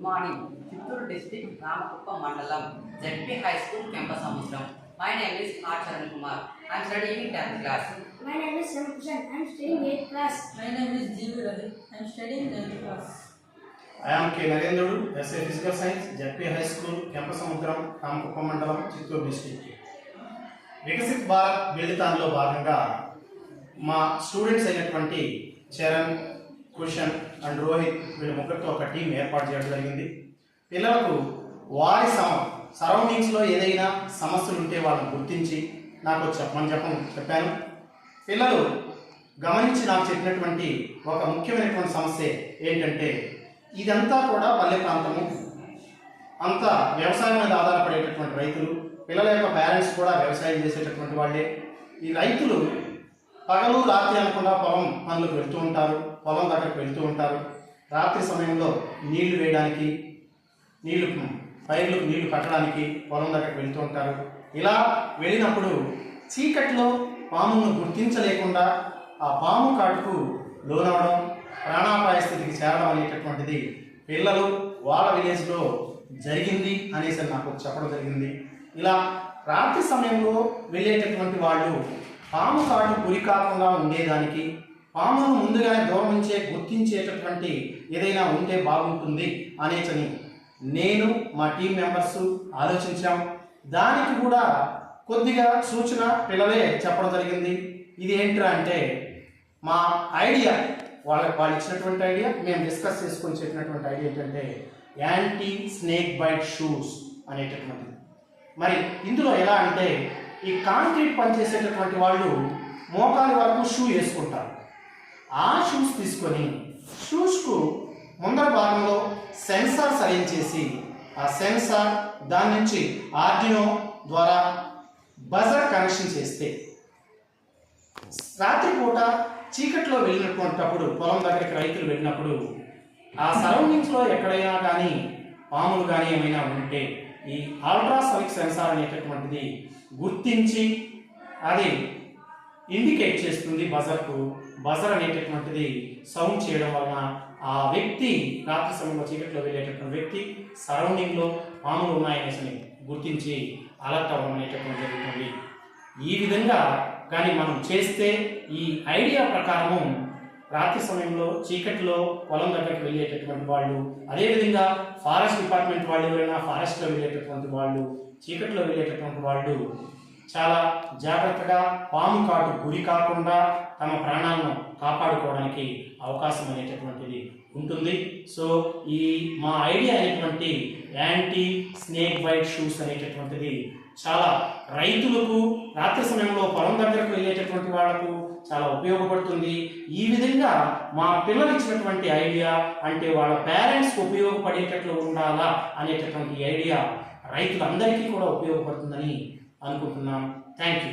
morning. Chittoor district, Ramakuppam Mandalam, ZP High School campus Amusram. My name is R. Charan Kumar. I am studying in 10th class. My name is Samkushan. I am studying 8th class. My name is Jeevi Ravi. I am studying 9th class. I am K. Narendrudu, SA Physical Science, ZP High School, Campus Samudram, Ramakuppam Mandalam, Chittoor District. Viksit Bharat వెలితాన్లో భాగంగా మా students అయినటువంటి Charan, cushion and Rohit వీళ్ళ ముగ్గురితో ఒక team ఏర్పాటు చేయడం జరిగింది. పిల్లలకు వారి సరౌండింగ్స్లో ఏదైనా సమస్యలు ఉంటే వాళ్ళని గుర్తించి నాకు చెప్పాను. పిల్లలు గమనించి నాకు చెప్పినటువంటి ఒక ముఖ్యమైనటువంటి సమస్య ఏంటంటే, ఇదంతా కూడా పల్లె ప్రాంతము, అంతా వ్యవసాయం మీద ఆధారపడేటటువంటి రైతులు, పిల్లల యొక్క పేరెంట్స్ కూడా వ్యవసాయం చేసేటటువంటి వాళ్ళే. ఈ రైతులు పగలు రాత్రి అనకుండా పొలం పనులకు వెళ్తూ ఉంటారు, పొలం దగ్గరకు వెళ్తూ ఉంటారు. రాత్రి సమయంలో నీళ్లు వేయడానికి, పైర్లకు నీళ్లు కట్టడానికి పొలం దగ్గరకు వెళ్తూ ఉంటారు. ఇలా వెళ్ళినప్పుడు చీకట్లో పామును గుర్తించలేకుండా ఆ పాము కాటుకు లోనవడం, ప్రాణాపాయ స్థితికి చేరడం అనేటటువంటిది పిల్లలు వాళ్ళ విలేజ్లో జరిగింది అనేసి నాకు చెప్పడం జరిగింది. ఇలా రాత్రి సమయంలో వెళ్ళేటటువంటి వాళ్ళు పాము కాటు గురి కాకుండా ఉండేదానికి, పామును ముందుగానే దూరం నుంచే గుర్తించేటటువంటి ఏదైనా ఉంటే బాగుంటుంది అనేసని నేను, మా టీం మెంబర్స్ ఆలోచించాం. దానికి కూడా కొద్దిగా సూచన పిల్లలే చెప్పడం జరిగింది. ఇది ఏంట్రా అంటే, మా ఐడియా వాళ్ళు ఇచ్చినటువంటి ఐడియా, మేము డిస్కస్ చేసుకొని చెప్పినటువంటి ఐడియా ఏంటంటే యాంటీ స్నేక్ బైట్ షూస్ అనేటటువంటిది. మరి ఇందులో ఎలా అంటే, ఈ కాంక్రీట్ పనిచేసేటటువంటి వాళ్ళు మోకాలి వరకు షూ వేసుకుంటారు. ఆ షూస్ తీసుకొని షూస్కు ముందర భాగంలో సెన్సార్స్ అరేంజ్ చేసి, ఆ సెన్సార్ దాని నుంచి ఆర్డినో ద్వారా బజర్ కనెక్షన్ చేస్తే రాత్రిపూట చీకట్లో వెళ్ళినటువంటిప్పుడు, పొలం దగ్గరికి రైతులు వెళ్ళినప్పుడు ఆ సరౌండింగ్స్లో ఎక్కడైనా కానీ పాములు కానీ ఏమైనా ఉంటే ఈ అల్ట్రాసోనిక్ సెన్సార్ అనేటటువంటిది గుర్తించి అది ఇండికేట్ చేస్తుంది బజర్కు. బజర్ అనేటటువంటిది సౌండ్ చేయడం వలన ఆ వ్యక్తి, రాత్రి సమయంలో చీకట్లో వెళ్ళేటటువంటి వ్యక్తి సరౌండింగ్లో పాములు ఉన్నాయనేసి గుర్తించి అలర్ట్ అవ్వడం అనేటటువంటి జరుగుతుంది. ఈ విధంగా కానీ మనం చేస్తే, ఈ ఐడియా ప్రకారము రాత్రి సమయంలో చీకటిలో పొలం దగ్గరికి వెళ్ళేటటువంటి వాళ్ళు, అదేవిధంగా ఫారెస్ట్ డిపార్ట్మెంట్ వాళ్ళు, ఎవరైనా ఫారెస్ట్లో వెళ్ళేటటువంటి వాళ్ళు, చీకటిలో వెళ్ళేటటువంటి వాళ్ళు చాలా జాగ్రత్తగా పాము కాటు గురి కాకుండా తమ ప్రాణాలను కాపాడుకోవడానికి అవకాశం అనేటటువంటిది ఉంటుంది. సో ఈ మా ఐడియా అనేటువంటి యాంటీ స్నేక్ బైట్ షూస్ అనేటటువంటిది చాలా రైతులకు, రాత్రి సమయంలో పొలం దగ్గరకు వెళ్ళేటటువంటి వాళ్లకు చాలా ఉపయోగపడుతుంది. ఈ విధంగా మా పిల్లలు ఇచ్చినటువంటి ఐడియా అంటే వాళ్ళ పేరెంట్స్కి ఉపయోగపడేటట్లు ఉండాలా అనేటటువంటి ఐడియా రైతులందరికీ కూడా ఉపయోగపడుతుందని అనుకుంటున్నాం. Thank you.